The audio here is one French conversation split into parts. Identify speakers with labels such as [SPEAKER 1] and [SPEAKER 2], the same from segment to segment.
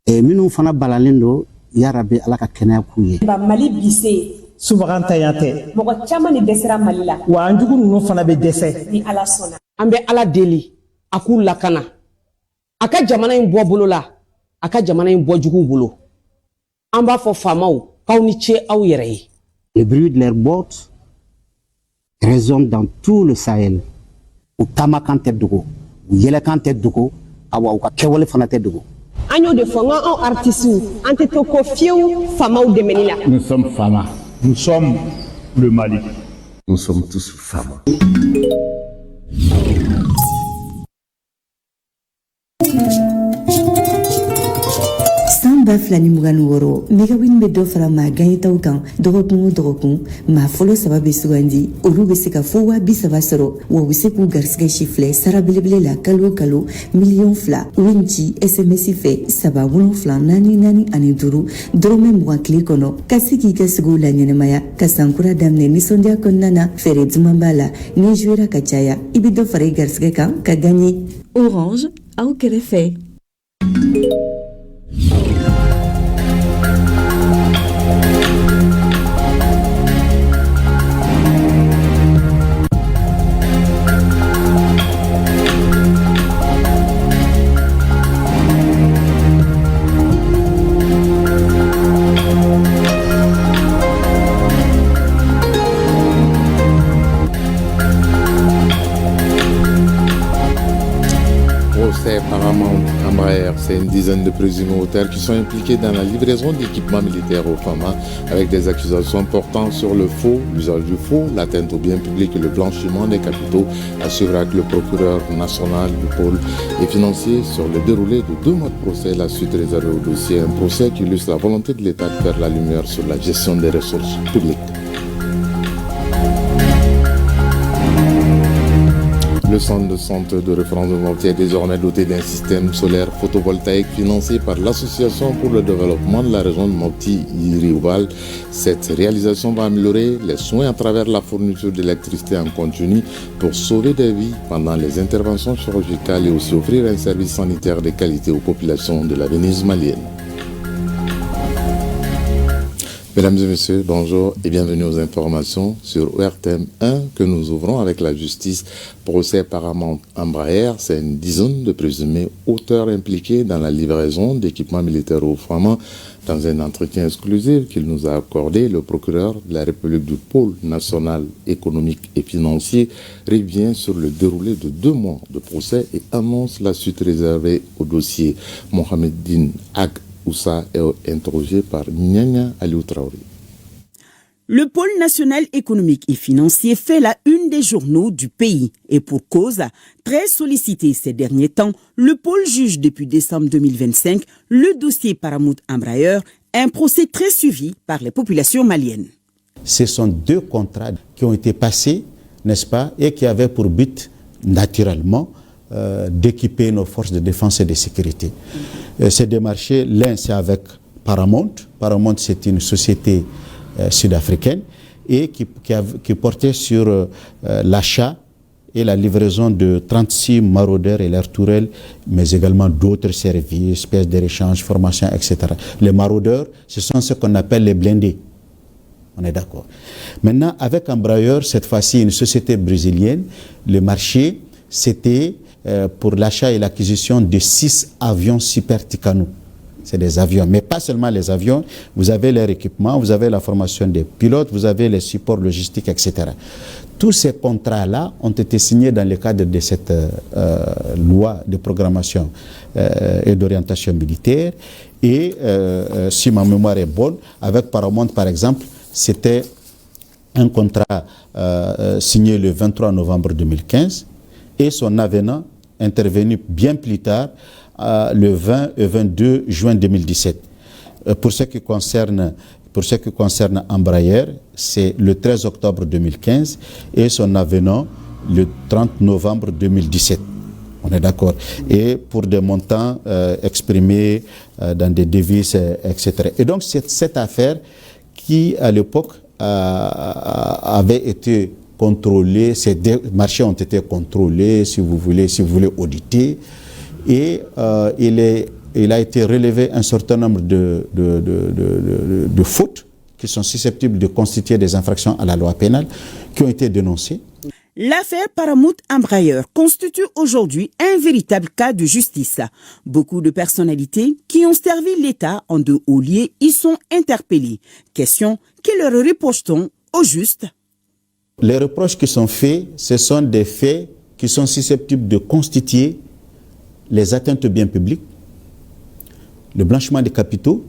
[SPEAKER 1] Et minnu fana balalen do ya rabbi ala ka kɛnɛya k'u ye.
[SPEAKER 2] Ba Mali bise
[SPEAKER 3] subagantanya tɛ
[SPEAKER 2] mɔgɔ caman ni dɛsɛra Mali la
[SPEAKER 3] wa an jugu ninnu fana bɛ dɛsɛ
[SPEAKER 2] ni ala sɔnna.
[SPEAKER 4] An bɛ ala deli a k'u lakana a ka jamana in bɔ bolo la a ka jamana in bɔ juguw bolo. An b'a fɔ faamaw k'aw ni ce aw yɛrɛ ye.
[SPEAKER 1] Le bruit de leurs bottes résonne dans tout le Sahel. U taamakan tɛ dogo u yɛlɛkan tɛ dogo awa u ka kɛwale fana tɛ dogo.
[SPEAKER 4] An y'o de fɔ n ko anw artistes an tɛ to ko fiyewu faamaw dɛmɛni la.
[SPEAKER 5] Nous sommes Fama.
[SPEAKER 6] Nous sommes le Mali.
[SPEAKER 5] Nous sommes tous Fama.
[SPEAKER 7] Samba filani mugani woro megawin be do fara ma ganyitaw kan dɔgɔkun o dɔgɔkun maa fɔlɔ saba bɛ sugandi olu bɛ se ka fɔ 30 sɔrɔ wa u bɛ se k'u garisɛgɛ si filɛ sara belebele la kalo o kalo $2 winci SMS fɛ 77445 dɔrɔmɛ 20 tile kɔnɔ ka se k'i ka sigiw la ɲɛnɛmaya ka sankura daminɛ nisɔndiya kɔnɔna na fɛɛrɛ duman b'a la ni jouera ka caya i bɛ dɔ fara i garisɛgɛ kan ka gagner. Orange aw kɛrɛfɛ.
[SPEAKER 8] C'est une dizaine de présumés auteurs qui sont impliqués dans la livraison d'équipements militaires aux FAMA avec des accusations portant sur le faux, l'usage du faux, l'atteinte au bien public et le blanchiment des capitaux, à suivre avec le procureur national du pôle et financier sur le déroulé de 2 mois de procès, la suite réservée au dossier, un procès qui illustre la volonté de l'État de faire la lumière sur la gestion des ressources publiques. Le centre de santé de référence de Mopti est désormais doté d'un système solaire photovoltaïque financé par l'Association pour le développement de la région de Mopti-Iriouval. Cette réalisation va améliorer les soins à travers la fourniture d'électricité en continu pour sauver des vies pendant les interventions chirurgicales et aussi offrir un service sanitaire de qualité aux populations de la Venise malienne. Mesdames et messieurs, bonjour et bienvenue aux informations sur ORTM 1 que nous ouvrons avec la justice. Procès Paramount Embraer, c'est une dizaine de présumés auteurs impliqués dans la livraison d'équipements militaires aux FAMA. Dans un entretien exclusif qu'il nous a accordé, le procureur de la République du pôle national économique et financier revient sur le déroulé de 2 mois de procès et annonce la suite réservée au dossier. Mohamedine Ag Oussa est interrogé par Nyanya Aliou Traoré.
[SPEAKER 9] Le pôle national économique et financier fait la une des journaux du pays. Et pour cause, très sollicité ces derniers temps, le pôle juge depuis décembre 2025 le dossier Paramount Embraer, un procès très suivi par les populations maliennes.
[SPEAKER 10] Ce sont 2 contrats qui ont été passés, n'est-ce pas, et qui avaient pour but, naturellement, d'équiper nos forces de défense et de sécurité. Ces deux marchés, l'un c'est avec Paramount. Paramount c'est une société sud-africaine et qui portait sur l'achat et la livraison de 36 maraudeurs et leurs tourelles, mais également d'autres services, pièces de réchange, formation, etc. Les maraudeurs, ce sont ce qu'on appelle les blindés. On est d'accord. Maintenant, avec Embraer, cette fois-ci une société brésilienne, le marché, c'était pour l'achat et l'acquisition de 6 avions Super Tucano. C'est des avions, mais pas seulement les avions. Vous avez leur équipement, vous avez la formation des pilotes, vous avez les supports logistiques, etc. Tous ces contrats-là ont été signés dans le cadre de cette loi de programmation et d'orientation militaire. Et si ma mémoire est bonne, avec Paramount, par exemple, c'était un contrat signé le 23 novembre 2015 et son avenant intervenu bien plus tard, le 20 et 22 juin 2017. Pour ce qui concerne Embraer, c'est le 13 octobre 2015 et son avenant le 30 novembre 2017. On est d'accord. Et pour des montants exprimés dans des devises, etc. Et donc c'est cette affaire qui, à l'époque, avait été contrôlés, ces marchés ont été contrôlés, si vous voulez auditer, et il est il a été relevé un certain nombre de fautes qui sont susceptibles de constituer des infractions à la loi pénale, qui ont été dénoncées.
[SPEAKER 9] L'affaire Paramount Embraer constitue aujourd'hui un véritable cas de justice. Beaucoup de personnalités qui ont servi l'État en de hauts lieux y sont interpellées. Question, que leur reproche-t-on au juste?
[SPEAKER 10] Les reproches qui sont faits, ce sont des faits qui sont susceptibles de constituer les atteintes aux biens publics, le blanchiment des capitaux,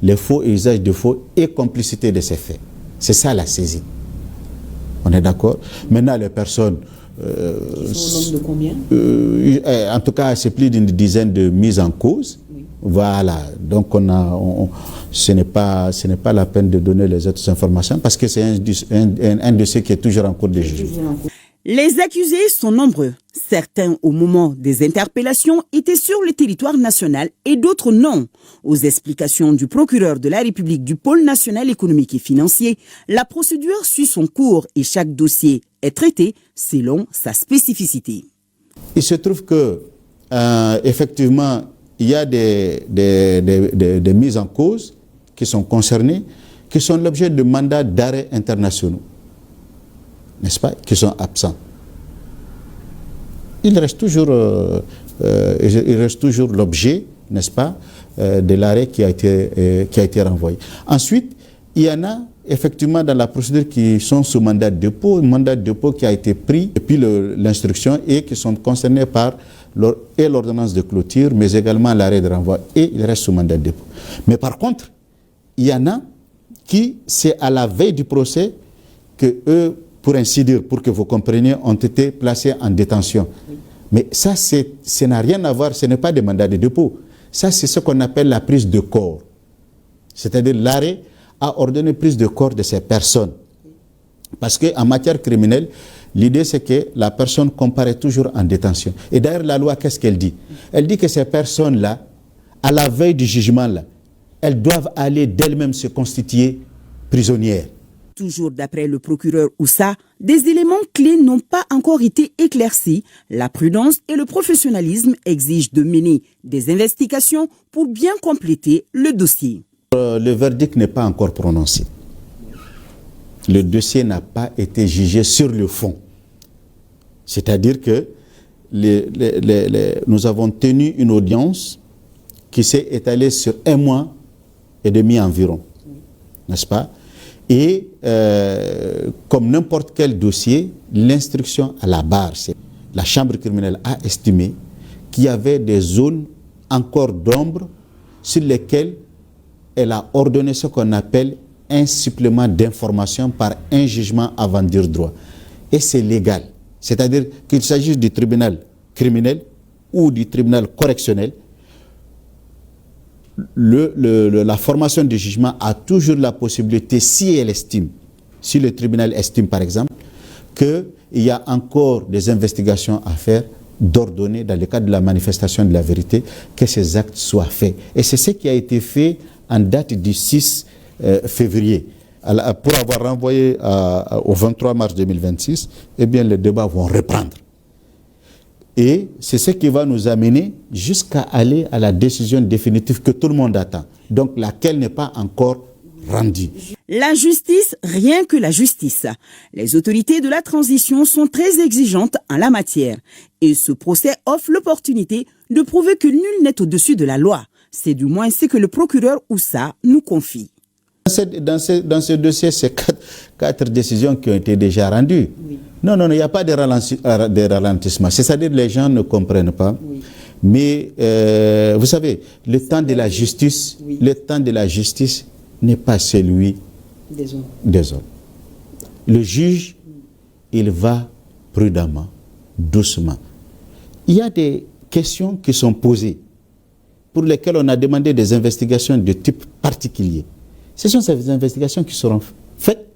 [SPEAKER 10] les faux et usage de faux et complicité de ces faits. C'est ça la saisie. On est d'accord? Maintenant, les personnes...
[SPEAKER 9] Ils sont au nombre de combien?
[SPEAKER 10] En tout cas, c'est plus d'une dizaine de mises en cause. Oui. Voilà. Donc, ce n'est pas la peine de donner les autres informations parce que c'est un dossier qui est toujours en cours de jugement.
[SPEAKER 9] Les accusés sont nombreux. Certains, au moment des interpellations, étaient sur le territoire national et d'autres non. Aux explications du procureur de la République du pôle national économique et financier, la procédure suit son cours et chaque dossier est traité selon sa spécificité.
[SPEAKER 10] Il se trouve que, effectivement, il y a des mises en cause qui sont concernées, qui sont l'objet de mandats d'arrêt internationaux, n'est-ce pas, qui sont absents. Il reste toujours l'objet, n'est-ce pas, de l'arrêt qui a été renvoyé. Ensuite, il y en a effectivement dans la procédure qui sont sous mandat de dépôt, un mandat de dépôt qui a été pris depuis l'instruction et qui sont concernés par l'ordonnance de clôture, mais également l'arrêt de renvoi, et il reste sous mandat de dépôt. Mais par contre, il y en a qui, c'est à la veille du procès que eux, pour ainsi dire, pour que vous compreniez, ont été placés en détention. Oui. Mais ça, ça n'a rien à voir, ce n'est pas des mandats de dépôt. Ça, c'est ce qu'on appelle la prise de corps. C'est-à-dire l'arrêt a ordonné prise de corps de ces personnes. Parce qu'en matière criminelle, l'idée c'est que la personne comparaît toujours en détention. Et d'ailleurs, la loi, qu'est-ce qu'elle dit? Elle dit que ces personnes-là, à la veille du jugement-là, elles doivent aller d'elles-mêmes se constituer prisonnières.
[SPEAKER 9] Toujours d'après le procureur Oussa, des éléments clés n'ont pas encore été éclaircis. La prudence et le professionnalisme exigent de mener des investigations pour bien compléter le dossier.
[SPEAKER 10] Le verdict n'est pas encore prononcé. Le dossier n'a pas été jugé sur le fond. C'est-à-dire que nous avons tenu une audience qui s'est étalée sur 1 mois et demi environ, n'est-ce pas? Et comme n'importe quel dossier, l'instruction à la barre, la chambre criminelle a estimé qu'il y avait des zones encore d'ombre sur lesquelles elle a ordonné ce qu'on appelle un supplément d'information par un jugement avant dire droit. Et c'est légal. C'est-à-dire qu'il s'agisse du tribunal criminel ou du tribunal correctionnel, la formation du jugement a toujours la possibilité, si elle estime, si le tribunal estime par exemple, qu'il y a encore des investigations à faire, d'ordonner dans le cadre de la manifestation de la vérité que ces actes soient faits. Et c'est ce qui a été fait en date du 6 février. Pour avoir renvoyé au 23 mars 2026, eh bien les débats vont reprendre. Et c'est ce qui va nous amener jusqu'à aller à la décision définitive que tout le monde attend, donc laquelle n'est pas encore rendue.
[SPEAKER 9] La justice, rien que la justice. Les autorités de la transition sont très exigeantes en la matière. Et ce procès offre l'opportunité de prouver que nul n'est au-dessus de la loi. C'est du moins ce que le procureur Oussa nous confie.
[SPEAKER 10] Dans ce dossier, c'est quatre décisions qui ont été déjà rendues. Oui. Non, il n'y a pas de ralentissement. C'est-à-dire que les gens ne comprennent pas. Oui. Mais vous savez, le temps de la justice, oui, le temps de la justice n'est pas celui des hommes. Le juge, il va prudemment, doucement. Il y a des questions qui sont posées pour lesquelles on a demandé des investigations de type particulier. Ce sont ces investigations qui seront faites.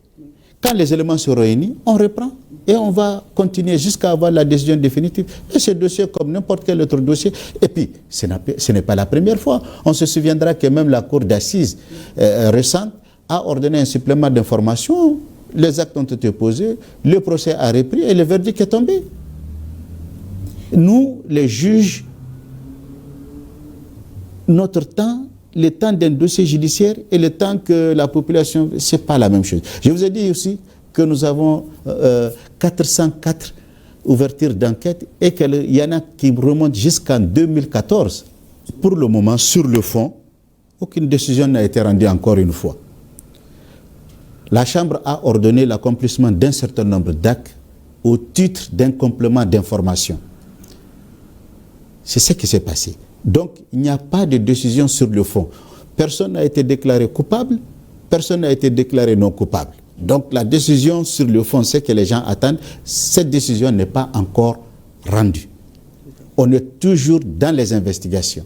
[SPEAKER 10] Quand les éléments seront réunis, on reprend et on va continuer jusqu'à avoir la décision définitive. Et ce dossier, comme n'importe quel autre dossier, et puis ce n'est pas la première fois. On se souviendra que même la cour d'assises récente a ordonné un supplément d'information. Les actes ont été posés, le procès a repris et le verdict est tombé. Nous, les juges, notre temps, le temps d'un dossier judiciaire et le temps que la population, ce n'est pas la même chose. Je vous ai dit aussi que nous avons 404 ouvertures d'enquête et qu'il y en a qui remontent jusqu'en 2014. Pour le moment, sur le fond, aucune décision n'a été rendue encore une fois. La Chambre a ordonné l'accomplissement d'un certain nombre d'actes au titre d'un complément d'information. C'est ce qui s'est passé. Donc, il n'y a pas de décision sur le fond. Personne n'a été déclaré coupable, personne n'a été déclaré non coupable. Donc, la décision sur le fond, c'est que les gens attendent. Cette décision n'est pas encore rendue. On est toujours dans les investigations.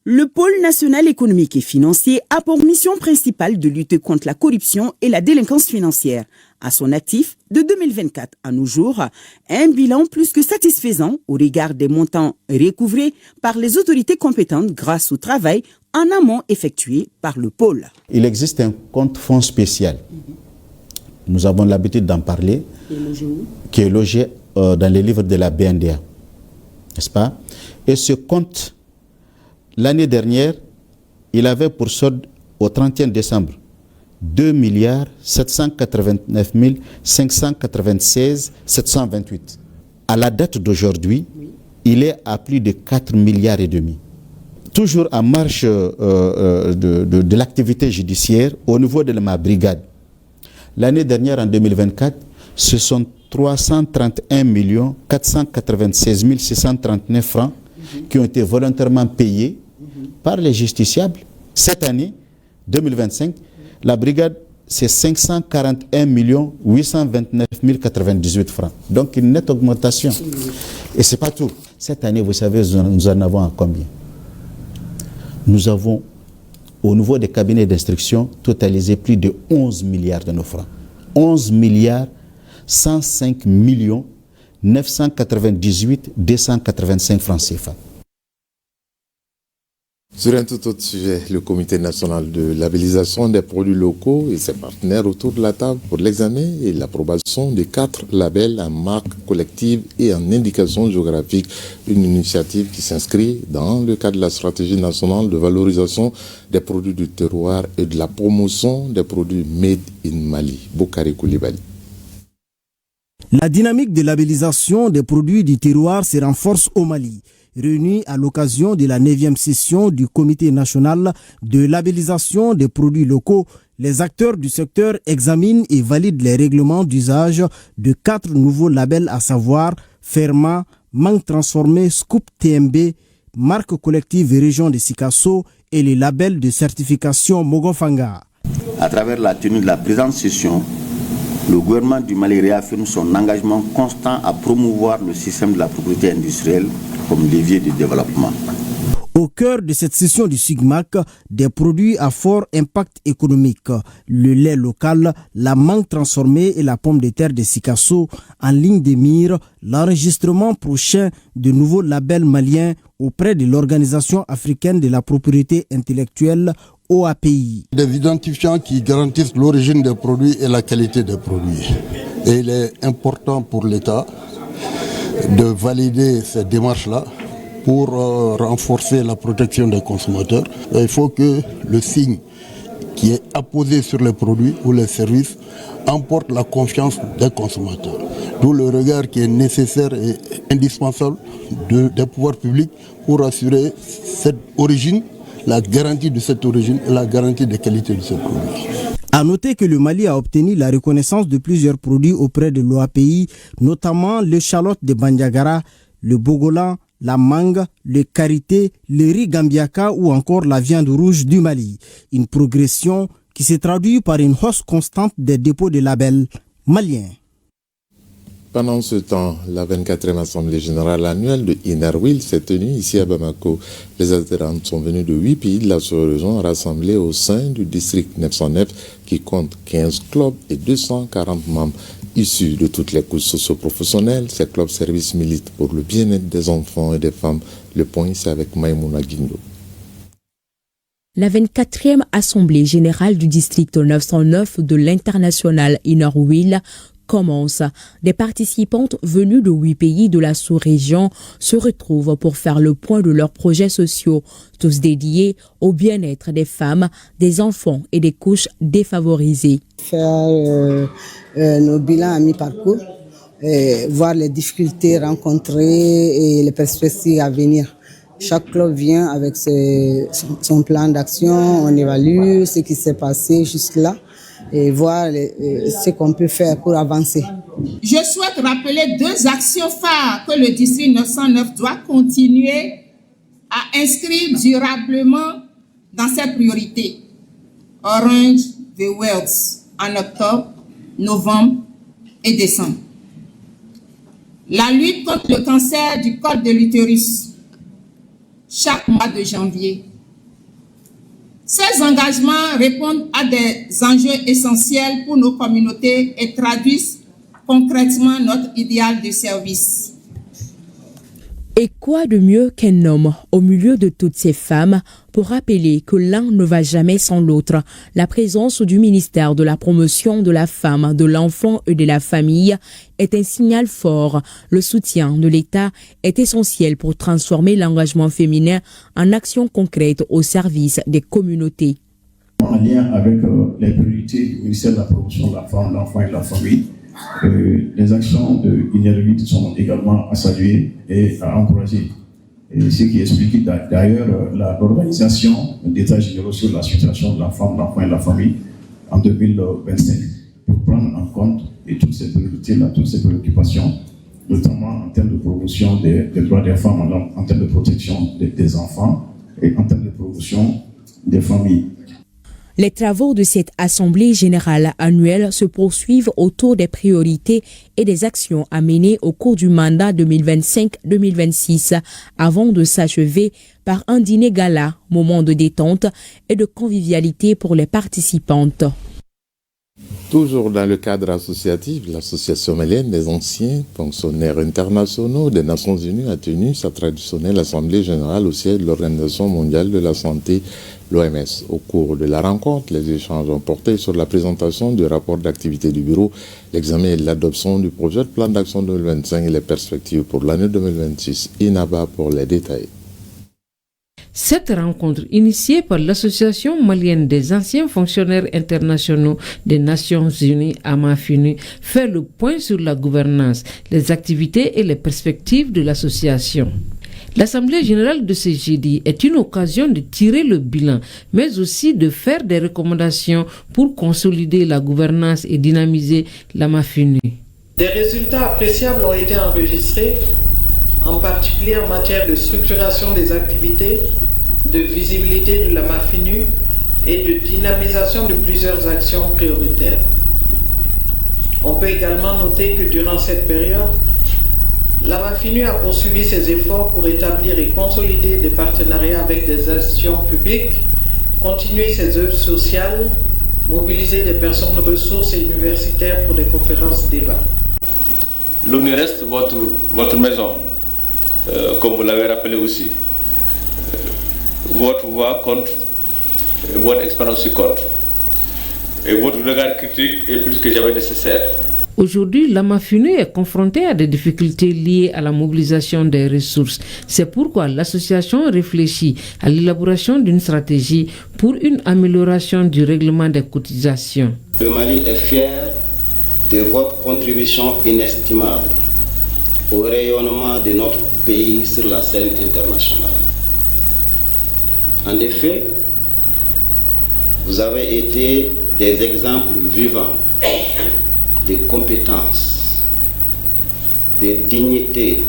[SPEAKER 9] Le pôle national économique et financier a pour mission principale de lutter contre la corruption et la délinquance financière. À son actif, de 2024 à nos jours, un bilan plus que satisfaisant au regard des montants recouvrés par les autorités compétentes grâce au travail en amont effectué par le pôle.
[SPEAKER 10] Il existe un compte fonds spécial. Nous avons l'habitude d'en parler, qui est logé dans les livres de la BNDA, n'est-ce pas? Et ce compte, l'année dernière, il avait pour solde au 31 décembre 2 789 596 728. À la date d'aujourd'hui, il est à plus de 4 milliards et demi. Toujours en marche de l'activité judiciaire au niveau de ma brigade. L'année dernière, en 2024, ce sont 331 496 639 francs qui ont été volontairement payés par les justiciables. Cette année, 2025, la brigade, c'est 541 829 098 francs. Donc une nette augmentation. Et ce n'est pas tout. Cette année, vous savez, nous en avons à combien? Nous avons, au niveau des cabinets d'instruction, totalisé plus de 11 milliards de nos francs. 11 milliards 105 millions 998 285 francs CFA.
[SPEAKER 8] Sur un tout autre sujet, le Comité national de labellisation des produits locaux et ses partenaires autour de la table pour l'examen et l'approbation de 4 labels en marque collective et en indication géographique. Une initiative qui s'inscrit dans le cadre de la stratégie nationale de valorisation des produits du terroir et de la promotion des produits made in Mali. Boukari Koulibaly.
[SPEAKER 11] La dynamique de labellisation des produits du terroir se renforce au Mali. Réunis à l'occasion de la 9e session du Comité national de labellisation des produits locaux, les acteurs du secteur examinent et valident les règlements d'usage de 4 nouveaux labels, à savoir Ferma, Mangue Transformé, Scoop TMB, Marque Collective et Région de Sikasso et les labels de certification Mogofanga.
[SPEAKER 12] À travers la tenue de la présente session, le gouvernement du Mali réaffirme son engagement constant à promouvoir le système de la propriété industrielle comme levier de développement.
[SPEAKER 11] Au cœur de cette session du SIGMAC, des produits à fort impact économique, le lait local, la mangue transformée et la pomme de terre de Sikasso, en ligne de mire, l'enregistrement prochain de nouveaux labels maliens auprès de l'Organisation africaine de la propriété intellectuelle, OAPI.
[SPEAKER 13] Des identifiants qui garantissent l'origine des produits et la qualité des produits. Et il est important pour l'État de valider ces démarches-là pour renforcer la protection des consommateurs. Et il faut que le signe qui est apposé sur les produits ou les services emporte la confiance des consommateurs. D'où le regard qui est nécessaire et indispensable des pouvoirs publics pour assurer cette origine, la garantie de cette origine et la garantie de qualité de ce produit.
[SPEAKER 11] À noter que le Mali a obtenu la reconnaissance de plusieurs produits auprès de l'OAPI, notamment l'échalote de Bandiagara, le bogolan, la mangue, le karité, le riz gambiaka ou encore la viande rouge du Mali. Une progression qui se traduit par une hausse constante des dépôts de labels maliens.
[SPEAKER 8] Pendant ce temps, la 24e Assemblée générale annuelle de Inerwil s'est tenue ici à Bamako. Les adhérentes sont venues de 8 pays de la sous-région rassemblés au sein du district 909 qui compte 15 clubs et 240 membres. Issus de toutes les couches socio-professionnelles, ces clubs services militent pour le bien-être des enfants et des femmes. Le point, c'est avec Maïmouna Guindo.
[SPEAKER 14] La 24e Assemblée générale du district 909 de l'international Inerwil commence. Des participantes venues de 8 pays de la sous-région se retrouvent pour faire le point de leurs projets sociaux, tous dédiés au bien-être des femmes, des enfants et des couches défavorisées.
[SPEAKER 15] Faire nos bilans à mi-parcours, voir les difficultés rencontrées et les perspectives à venir. Chaque club vient avec son plan d'action, on évalue ce qui s'est passé jusque-là et voir ce qu'on peut faire pour avancer.
[SPEAKER 16] Je souhaite rappeler 2 actions phares que le district 909 doit continuer à inscrire durablement dans ses priorités. Orange the World en octobre, novembre et décembre. La lutte contre le cancer du col de l'utérus chaque mois de janvier. Ces engagements répondent à des enjeux essentiels pour nos communautés et traduisent concrètement notre idéal de service.
[SPEAKER 14] Et quoi de mieux qu'un homme au milieu de toutes ces femmes pour rappeler que l'un ne va jamais sans l'autre. La présence du ministère de la promotion de la femme, de l'enfant et de la famille est un signal fort. Le soutien de l'État est essentiel pour transformer l'engagement féminin en action concrète au service des communautés.
[SPEAKER 17] En lien avec les priorités du ministère de la promotion de la femme, de l'enfant et de la famille, les actions de INER8 sont également à saluer et à encourager. Et ce qui explique d'ailleurs l'organisation d'états généraux sur la situation de la femme, de l'enfant et de la famille en 2025 pour prendre en compte toutes ces priorités-là, toutes ces préoccupations, notamment en termes de promotion des droits des femmes, en termes de protection des enfants et en termes de promotion des familles.
[SPEAKER 14] Les travaux de cette Assemblée générale annuelle se poursuivent autour des priorités et des actions à mener au cours du mandat 2025-2026 avant de s'achever par un dîner gala, moment de détente et de convivialité pour les participantes.
[SPEAKER 8] Toujours dans le cadre associatif, l'Association malienne des anciens fonctionnaires internationaux des Nations Unies a tenu sa traditionnelle Assemblée générale au siège de l'Organisation mondiale de la santé, l'OMS. Au cours de la rencontre, les échanges ont porté sur la présentation du rapport d'activité du bureau, l'examen et l'adoption du projet de plan d'action 2025 et les perspectives pour l'année 2026. Inaba pour les détails.
[SPEAKER 18] Cette rencontre, initiée par l'Association malienne des anciens fonctionnaires internationaux des Nations Unies, AMAFINU, fait le point sur la gouvernance, les activités et les perspectives de l'association. L'Assemblée générale de ce jeudi est une occasion de tirer le bilan, mais aussi de faire des recommandations pour consolider la gouvernance et dynamiser l'AMAFINU.
[SPEAKER 19] Des résultats appréciables ont été enregistrés, en particulier en matière de structuration des activités, de visibilité de l'AMAFINU et de dynamisation de plusieurs actions prioritaires. On peut également noter que durant cette période, l'AMAFINU a poursuivi ses efforts pour établir et consolider des partenariats avec des institutions publiques, continuer ses œuvres sociales, mobiliser des personnes ressources et universitaires pour des conférences débats.
[SPEAKER 20] L'ONU reste votre maison, comme vous l'avez rappelé aussi. Votre voix compte, votre expérience aussi compte. Et votre regard critique est plus que jamais nécessaire.
[SPEAKER 18] Aujourd'hui, l'AMAFINU est confrontée à des difficultés liées à la mobilisation des ressources. C'est pourquoi l'association réfléchit à l'élaboration d'une stratégie pour une amélioration du règlement des cotisations.
[SPEAKER 21] Le Mali est fier de votre contribution inestimable au rayonnement de notre pays sur la scène internationale. En effet, vous avez été des exemples vivants de compétences, de dignité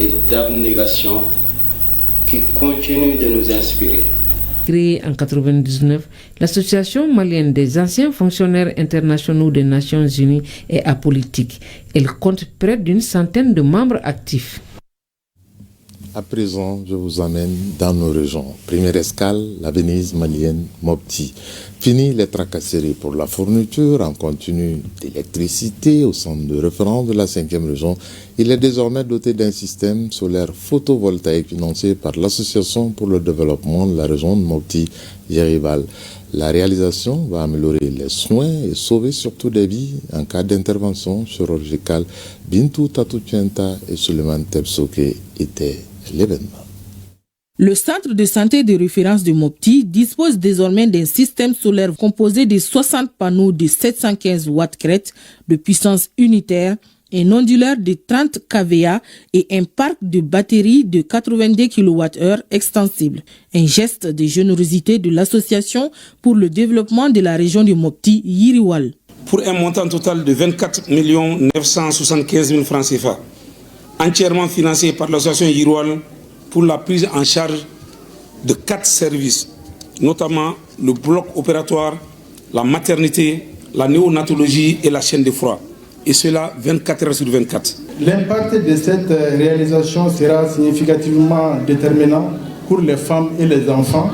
[SPEAKER 21] et d'abnégation qui continuent de nous inspirer.
[SPEAKER 18] Créée en 1999, l'Association malienne des anciens fonctionnaires internationaux des Nations Unies est apolitique. Elle compte près d'une centaine de membres actifs.
[SPEAKER 8] À présent, je vous amène dans nos régions. Première escale, la Venise malienne Mopti. Fini les tracasseries pour la fourniture en continu d'électricité au centre de référence de la 5e région. Il est désormais doté d'un système solaire photovoltaïque financé par l'Association pour le développement de la région de Mopti, Yerival. La réalisation va améliorer les soins et sauver surtout des vies en cas d'intervention chirurgicale. Bintou Tatouchenta et Suleiman Tebsoke étaient l'événement.
[SPEAKER 3] Le centre de santé de référence de Mopti dispose désormais d'un système solaire composé de 60 panneaux de 715 watts crête de puissance unitaire, un onduleur de 30 kVA et un parc de batteries de 82 kWh extensible. Un geste de générosité de l'association pour le développement de la région de Mopti, Yiriwal.
[SPEAKER 22] Pour un montant total de 24 975 000 francs CFA, entièrement financé par l'association Yiriwal pour la prise en charge de 4 services, notamment le bloc opératoire, la maternité, la néonatologie et la chaîne de froid. Et cela 24 heures sur 24.
[SPEAKER 23] L'impact de cette réalisation sera significativement déterminant pour les femmes et les enfants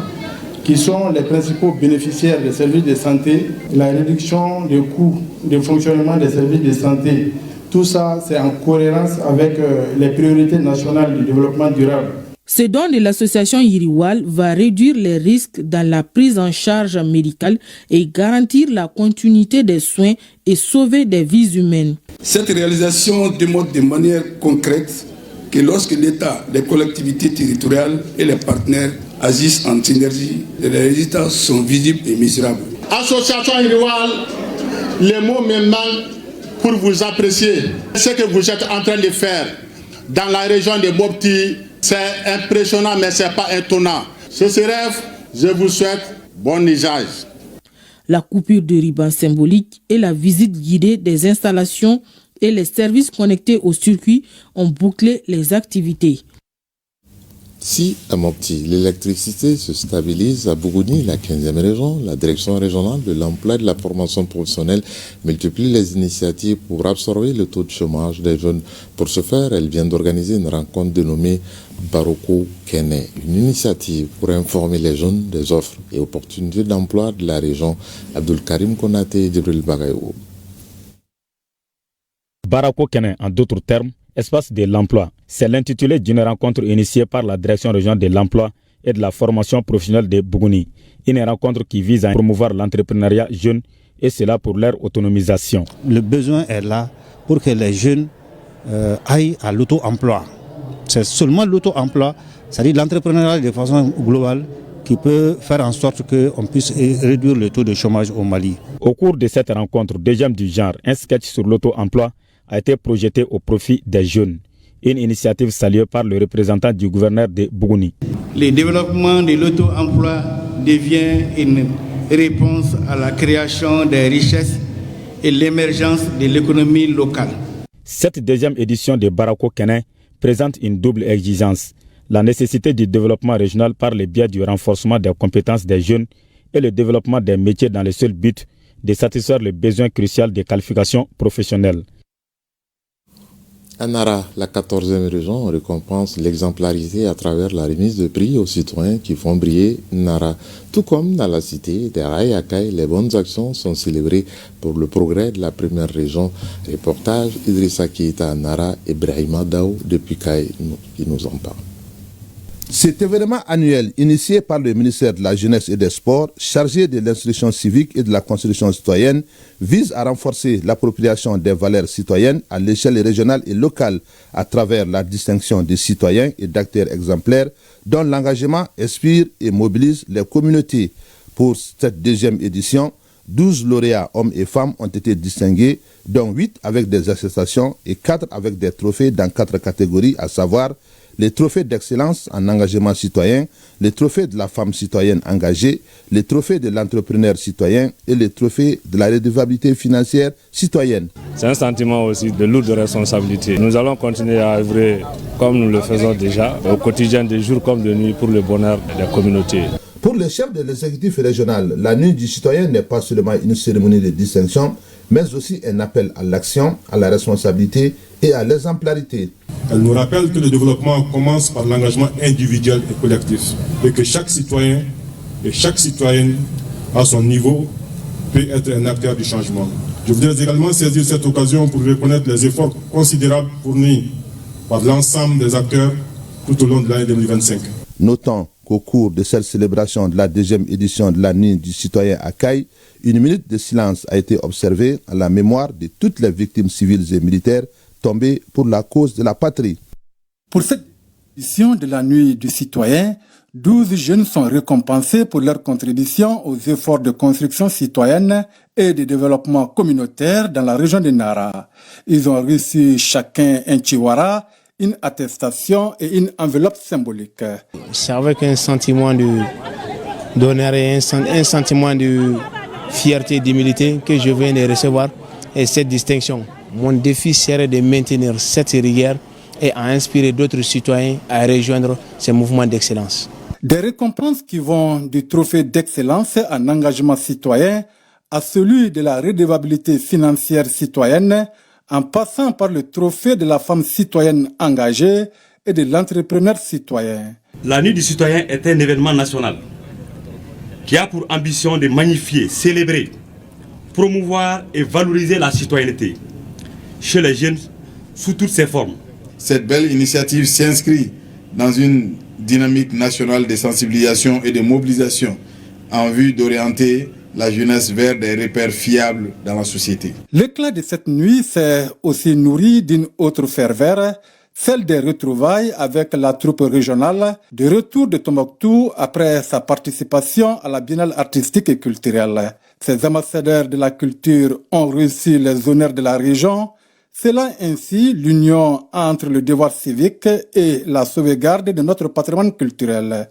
[SPEAKER 23] qui sont les principaux bénéficiaires des services de santé, la réduction des coûts de fonctionnement des services de santé. Tout ça, c'est en cohérence avec les priorités nationales du développement durable.
[SPEAKER 3] Ce don de l'association Yiriwal va réduire les risques dans la prise en charge médicale et garantir la continuité des soins et sauver des vies humaines.
[SPEAKER 22] Cette réalisation démontre de manière concrète que lorsque l'État, les collectivités territoriales et les partenaires agissent en synergie, les résultats sont visibles et mesurables.
[SPEAKER 24] Association Yiriwal, les mots me manquent pour vous apprécier ce que vous êtes en train de faire dans la région de Mopti. C'est impressionnant, mais ce n'est pas étonnant. Sur ce rêve, je vous souhaite bon usage.
[SPEAKER 3] La coupure de ruban symbolique et la visite guidée des installations et les services connectés au circuit ont bouclé les activités.
[SPEAKER 8] Si à Mopti, l'électricité se stabilise, à Bougouni, la 15e région, la direction régionale de l'emploi et de la formation professionnelle multiplie les initiatives pour absorber le taux de chômage des jeunes. Pour ce faire, elle vient d'organiser une rencontre dénommée Baroko Kene, une initiative pour informer les jeunes des offres et opportunités d'emploi de la région. Abdul Karim Konate et Djibril Bagayo.
[SPEAKER 25] Baroko Kene, en d'autres termes, espace de l'emploi. C'est l'intitulé d'une rencontre initiée par la direction régionale de l'emploi et de la formation professionnelle de Bougouni. Une rencontre qui vise à promouvoir l'entrepreneuriat jeune et cela pour leur autonomisation.
[SPEAKER 10] Le besoin est là pour que les jeunes aillent à l'auto-emploi. C'est seulement l'auto-emploi, c'est-à-dire l'entrepreneuriat de façon globale, qui peut faire en sorte qu'on puisse réduire le taux de chômage au Mali.
[SPEAKER 25] Au cours de cette rencontre, deuxième du genre, un sketch sur l'auto-emploi a été projeté au profit des jeunes. Une initiative saluée par le représentant du gouverneur de Bougouni.
[SPEAKER 23] Le développement de l'auto-emploi devient une réponse à la création des richesses et l'émergence de l'économie locale.
[SPEAKER 25] Cette deuxième édition de Barako Kene présente une double exigence. La nécessité du développement régional par le biais du renforcement des compétences des jeunes et le développement des métiers dans le seul but de satisfaire le besoin crucial des qualifications professionnelles.
[SPEAKER 8] À Nara, la 14e région récompense l'exemplarité à travers la remise de prix aux citoyens qui font briller Nara. Tout comme dans la cité d'Arayakai, les bonnes actions sont célébrées pour le progrès de la première région. Reportage Idrissa Keita à Nara et Brahima Daou depuis Kaï qui nous en parle.
[SPEAKER 26] Cet événement annuel initié par le ministère de la Jeunesse et des Sports, chargé de l'instruction civique et de la construction citoyenne, vise à renforcer l'appropriation des valeurs citoyennes à l'échelle régionale et locale à travers la distinction des citoyens et d'acteurs exemplaires dont l'engagement inspire et mobilise les communautés. Pour cette deuxième édition, 12 lauréats hommes et femmes ont été distingués, dont 8 avec des attestations et 4 avec des trophées dans 4 catégories, à savoir les trophées d'excellence en engagement citoyen, les trophées de la femme citoyenne engagée, les trophées de l'entrepreneur citoyen et les trophées de la redevabilité financière citoyenne.
[SPEAKER 27] C'est un sentiment aussi de lourde responsabilité. Nous allons continuer à œuvrer comme nous le faisons déjà, au quotidien, de jour comme de nuit, pour le bonheur des communautés.
[SPEAKER 26] Pour les chefs de l'exécutif régional, la nuit du citoyen n'est pas seulement une cérémonie de distinction, mais aussi un appel à l'action, à la responsabilité et à l'exemplarité.
[SPEAKER 28] Elle nous rappelle que le développement commence par l'engagement individuel et collectif et que chaque citoyen et chaque citoyenne à son niveau peut être un acteur du changement. Je voudrais également saisir cette occasion pour reconnaître les efforts considérables fournis par l'ensemble des acteurs tout au long de l'année 2025.
[SPEAKER 26] Notons qu'au cours de cette célébration de la 2e édition de la Nuit du citoyen à Caille, une minute de silence a été observée à la mémoire de toutes les victimes civiles et militaires tombées pour la cause de la patrie.
[SPEAKER 23] Pour cette édition de la Nuit du citoyen, 12 jeunes sont récompensés pour leur contribution aux efforts de construction citoyenne et de développement communautaire dans la région de Nara. Ils ont reçu chacun un chihuahua, une attestation et une enveloppe symbolique.
[SPEAKER 1] C'est avec un sentiment d'honneur et un sentiment de fierté et d'humilité que je viens de recevoir cette distinction. Mon défi serait de maintenir cette rigueur et à inspirer d'autres citoyens à rejoindre ces mouvements d'excellence.
[SPEAKER 23] Des récompenses qui vont du trophée d'excellence en engagement citoyen à celui de la redevabilité financière citoyenne, en passant par le trophée de la femme citoyenne engagée et de l'entrepreneur citoyen.
[SPEAKER 2] La Nuit du citoyen est un événement national qui a pour ambition de magnifier, célébrer, promouvoir et valoriser la citoyenneté chez les jeunes sous toutes ses formes.
[SPEAKER 4] Cette belle initiative s'inscrit dans une dynamique nationale de sensibilisation et de mobilisation en vue d'orienter la jeunesse vers des repères fiables dans la société.
[SPEAKER 23] L'éclat de cette nuit s'est aussi nourri d'une autre ferveur, celle des retrouvailles avec la troupe régionale de retour de Tombouctou après sa participation à la Biennale artistique et culturelle. Ces ambassadeurs de la culture ont reçu les honneurs de la région. C'est là ainsi l'union entre le devoir civique et la sauvegarde de notre patrimoine culturel.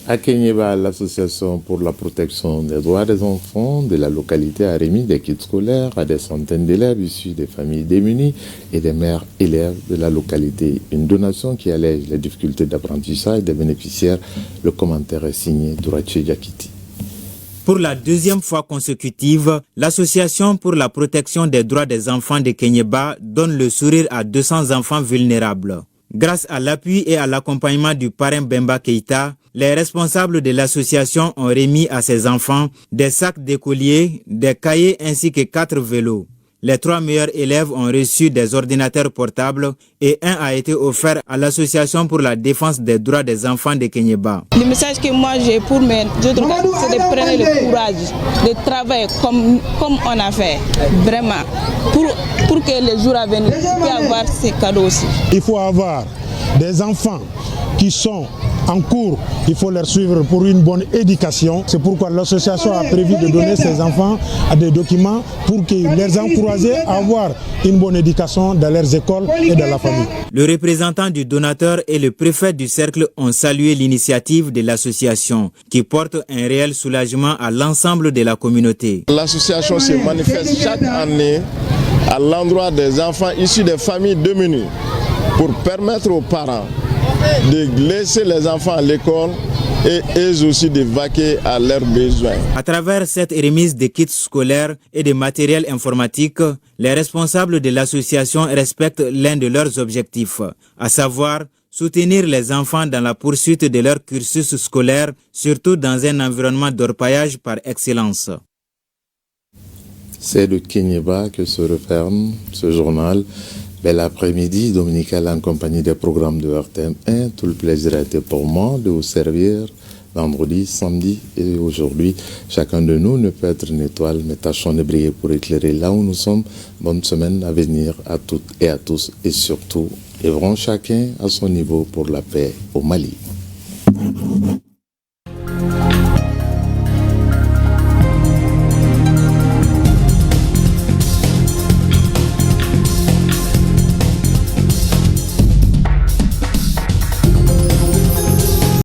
[SPEAKER 8] À Kenyeba, l'association pour la protection des droits des enfants de la localité a remis des kits scolaires à des centaines d'élèves issus des familles démunies et des mères élèves de la localité. Une donation qui allège les difficultés d'apprentissage des bénéficiaires. Le commentaire est signé Dourache Diakiti.
[SPEAKER 5] Pour la 2e fois consécutive, l'Association pour la protection des droits des enfants de Kenyeba donne le sourire à 200 enfants vulnérables. Grâce à l'appui et à l'accompagnement du parrain Bemba Keïta, les responsables de l'association ont remis à ces enfants des sacs d'écoliers, des cahiers ainsi que 4 vélos. Les 3 meilleurs élèves ont reçu des ordinateurs portables et un a été offert à l'Association pour la défense des droits des enfants de Kenyeba.
[SPEAKER 6] Le message que moi j'ai pour mes autres gars, c'est de prendre le courage, de travailler comme on a fait, vraiment, pour que les jours à venir puissent avoir ces cadeaux aussi.
[SPEAKER 7] Il faut avoir des enfants qui sont en cours, il faut les suivre pour une bonne éducation. C'est pourquoi l'association a prévu de donner ces enfants à des documents pour les encourager à avoir une bonne éducation dans leurs écoles et dans la famille.
[SPEAKER 5] Le représentant du donateur et le préfet du cercle ont salué l'initiative de l'association qui porte un réel soulagement à l'ensemble de la communauté.
[SPEAKER 9] L'association se manifeste chaque année à l'endroit des enfants issus des familles démunies pour permettre aux parents de laisser les enfants à l'école et eux aussi de vaquer à leurs besoins.
[SPEAKER 5] À travers cette remise de kits scolaires et de matériel informatique, les responsables de l'association respectent l'un de leurs objectifs, à savoir soutenir les enfants dans la poursuite de leur cursus scolaire, surtout dans un environnement d'orpaillage par excellence.
[SPEAKER 8] C'est de Kenyeba que se referme ce journal. Bel après-midi, dominical en compagnie des programmes de RTM 1. Tout le plaisir a été pour moi de vous servir vendredi, samedi et aujourd'hui. Chacun de nous ne peut être une étoile, mais tâchons de briller pour éclairer là où nous sommes. Bonne semaine à venir à toutes et à tous et surtout, œuvrons chacun à son niveau pour la paix au Mali.